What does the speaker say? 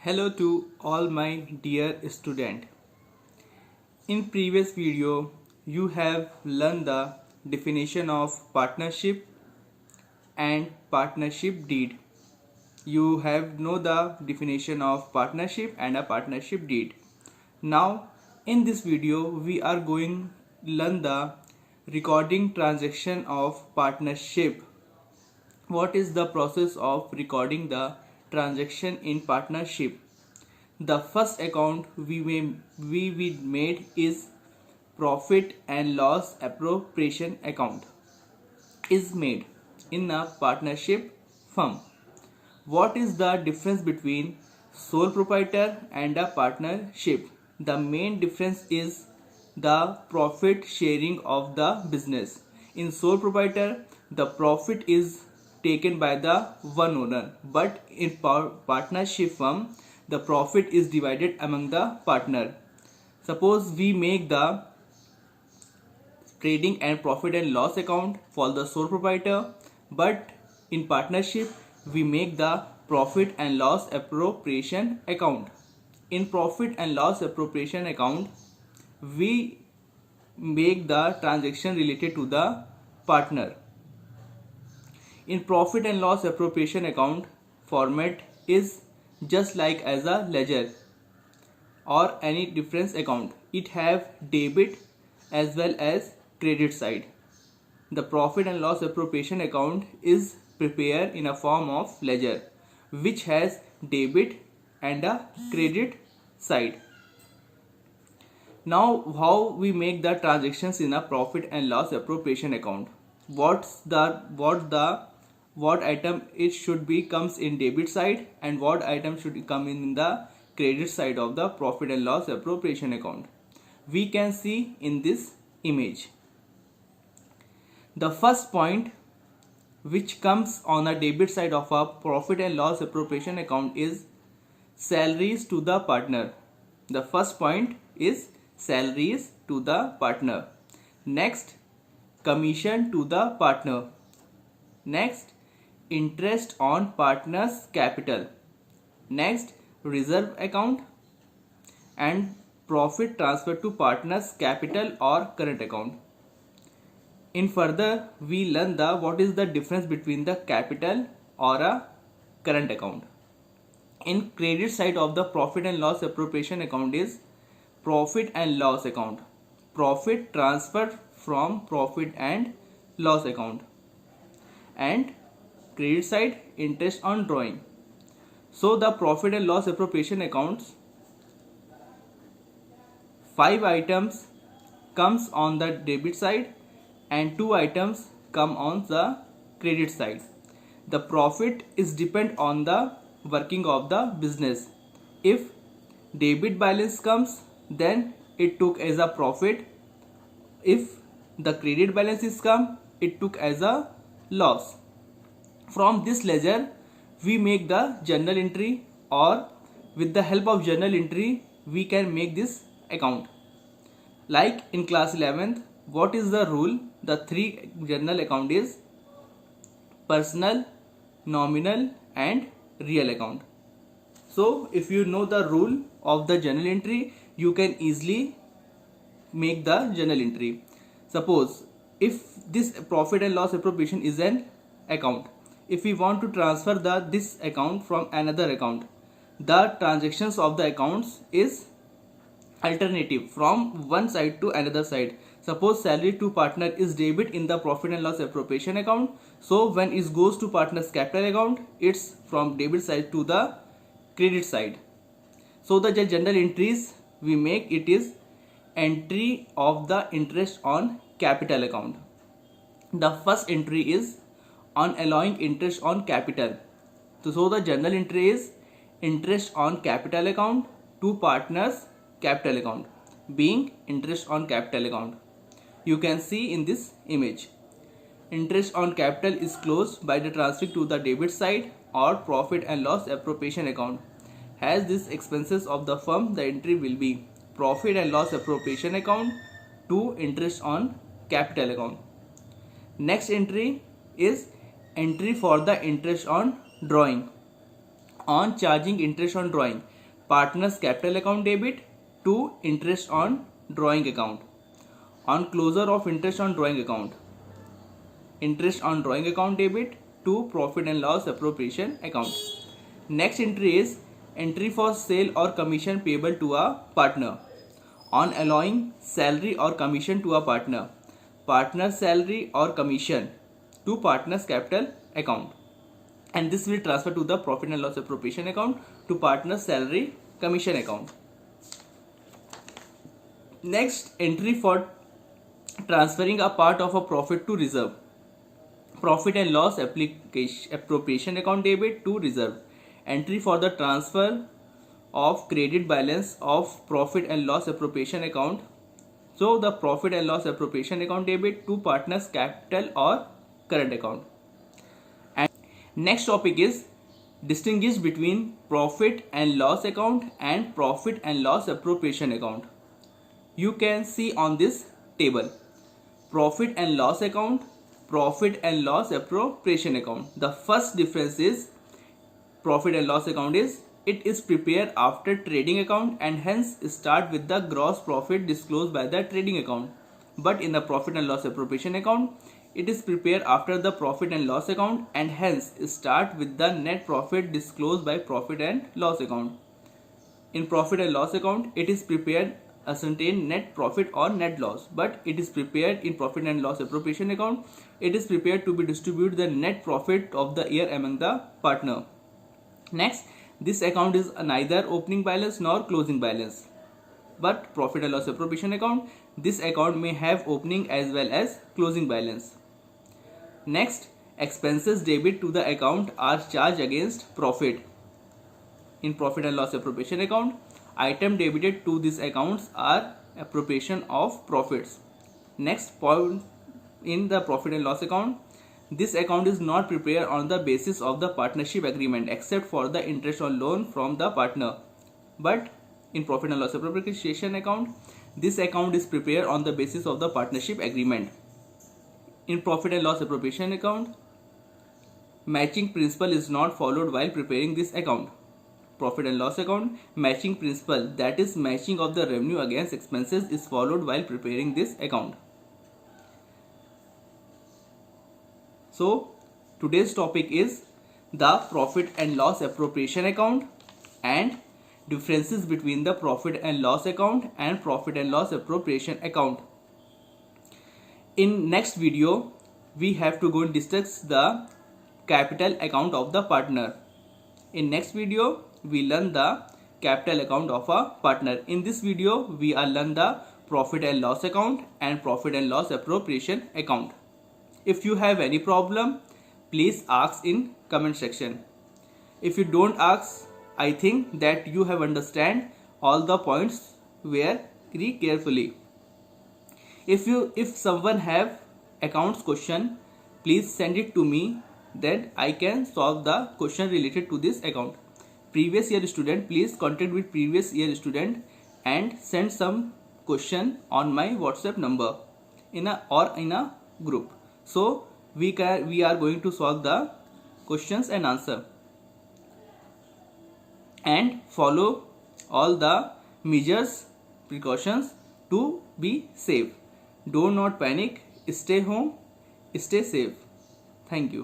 Hello to all my dear student. In previous video you have learned the definition of partnership and partnership deed. You have know the definition of partnership and a partnership deed. Now in this video we are going learn the recording transaction of partnership. What is the process of recording the transaction in partnership? The first account we made is profit and loss appropriation account is made in a partnership firm. What is the difference between sole proprietor and a partnership? The main difference is the profit sharing of the business. In sole proprietor, the profit is taken by the one owner, but in partnership firm, the profit is divided among the partner. Suppose we make the trading and profit and loss account for the sole proprietor, but in partnership we make the profit and loss appropriation account. In profit and loss appropriation account we make the transaction related to the partner. In profit and loss appropriation account format is just like as a ledger or any difference account. It have debit as well as credit side. The profit and loss appropriation account is prepared in a form of ledger which has debit and a credit side. Now how we make the transactions in a profit and loss appropriation account? What item it should be comes in debit side and what item should come in the credit side of the profit and loss appropriation account? We can see in this image. The first point which comes on a debit side of a profit and loss appropriation account is salaries to the partner. The first point is salaries to the partner. Next, commission to the partner. Next, interest on partner's capital. Next, reserve account and profit transfer to partner's capital or current account. In further, we learn the what is the difference between the capital or a current account. In credit side of the profit and loss appropriation account is profit and loss account. Profit transferred from profit and loss account. And credit side interest on drawing. So the profit and loss appropriation accounts 5 items comes on the debit side and 2 items come on the credit side. The profit is depend on the working of the business. If debit balance comes, then it took as a profit. If the credit balance is come, it took as a loss. From this ledger we make the journal entry, or with the help of journal entry we can make this account. Like in class 11th, what is the rule? The 3 journal account is personal, nominal and real account. So if you know the rule of the journal entry, you can easily make the journal entry. Suppose if this profit and loss appropriation is an account, if we want to transfer this account from another account, the transactions of the accounts is alternative from one side to another side. Suppose salary to partner is debit in the profit and loss appropriation account, so when it goes to partner's capital account, it's from debit side to the credit side. So the general entries we make, it is entry of the interest on capital account. The first entry is on allowing interest on capital. So the journal entry is interest on capital account to partners capital account, being interest on capital account. You can see in this image. Interest on capital is closed by the transferring to the debit side or profit and loss appropriation account. As these expenses of the firm, the entry will be profit and loss appropriation account to interest on capital account. Next entry is entry for the interest on drawing. On charging interest on drawing, partner's capital account debit to interest on drawing account. On closure of interest on drawing account, interest on drawing account debit to profit and loss appropriation account. Next entry is entry for sale or commission payable to a partner. On allowing salary or commission to a partner, partner's salary or commission to partner's capital account, and this will transfer to the profit and loss appropriation account to partner's salary commission account. Next entry for transferring a part of a profit to reserve, profit and loss appropriation account debit to reserve. Entry for the transfer of credit balance of profit and loss appropriation account, so the profit and loss appropriation account debit to partner's capital or current account. And next topic is distinguish between profit and loss account and profit and loss appropriation account. You can see on this table profit and loss account, profit and loss appropriation account. The first difference is profit and loss account is it is prepared after trading account and hence start with the gross profit disclosed by the trading account. But in the profit and loss appropriation account, it is prepared after the profit and loss account and hence start with the net profit disclosed by profit and loss account. In profit and loss account, it is prepared ascertain net profit or net loss, but it is prepared in profit and loss appropriation account, it is prepared to be distribute the net profit of the year among the partner. Next, this account is neither opening balance nor closing balance, but profit and loss appropriation account, this account may have opening as well as closing balance. Next, expenses debit to the account are charged against profit. In profit and loss appropriation account, item debited to these accounts are appropriation of profits. Next point, in the profit and loss account, this account is not prepared on the basis of the partnership agreement except for the interest on loan from the partner. But in profit and loss appropriation account, this account is prepared on the basis of the partnership agreement. In profit and loss appropriation account, matching principle is not followed while preparing this account. Profit and loss account, matching principle, that is matching of the revenue against expenses, is followed while preparing this account. So today's topic is the profit and loss appropriation account and differences between the profit and loss account and profit and loss appropriation account. In next video, we have to go and discuss the capital account of the partner. In next video, we learn the capital account of a partner. In this video, we are learn the profit and loss account and profit and loss appropriation account. If you have any problem, please ask in comment section. If you don't ask, I think that you have understand all the points very carefully. If someone have accounts question, please send it to me, then I can solve the question related to this account. Previous year student, please contact with previous year student and send some question on my WhatsApp number in a group. So we are going to solve the questions and answer and follow all the measures, precautions to be safe. Do not panic, stay home, stay safe. Thank you.